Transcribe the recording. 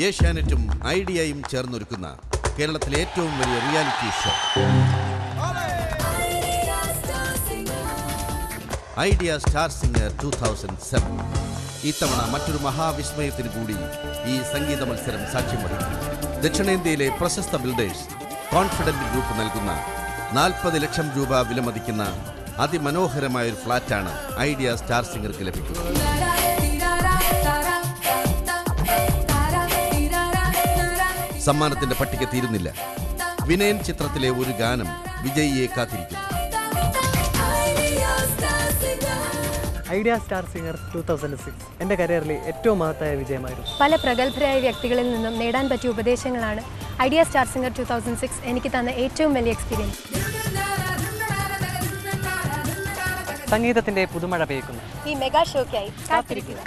ഏഷ്യാനെറ്റും ഐഡിയയും ചേർന്നൊരുക്കുന്ന കേരളത്തിലെ ഏറ്റവും വലിയ reality show idea star singer 2007. ഇത്തവണ മറ്റൊരു മഹാവിസ്മയത്തിന് കൂടി ഈ സംഗീത മത്സരം സാക്ഷ്യം വഹിക്കും. ദക്ഷിണേന്ത്യയിലെ പ്രശസ്ത ബിൽഡേഴ്സ് കോൺഫിഡന്റ് ഗ്രൂപ്പ് നൽകുന്ന 40 ലക്ഷം രൂപ വിലമതിക്കുന്ന അതിമനോഹരമായൊരു ഫ്ളാറ്റാണ് ഐഡിയ സ്റ്റാർ സിംഗർക്ക് ലഭിക്കുന്നത്. സമ്മാനത്തിന്റെ പട്ടിക തീരുന്നില്ല. വിനയൻ ചിത്രത്തിലെ ഒരു ഗാനം വിജയിയെ കാത്തിരിക്കുന്നു. ഐഡിയ സ്റ്റാർ സിംഗർ 2006 എൻ്റെ കരിയറിലെ ഏറ്റവും മഹത്തായ വിജയമായിരുന്നു. പല പ്രഗത്ഭരായ വ്യക്തികളിൽ നിന്നും നേടാൻ പറ്റിയ ഉപദേശങ്ങളാണ് ഐഡിയ സ്റ്റാർ സിംഗർ 2006 എനിക്ക് തന്ന ഏറ്റവും വലിയ എക്സ്പീരിയൻസ്. സംഗീതത്തിന്റെ പുതുമഴ പെയ്ക്കുന്നു. ഈ മെഗാ ഷോയ്ക്കായി കാത്തിരിക്കുന്നു.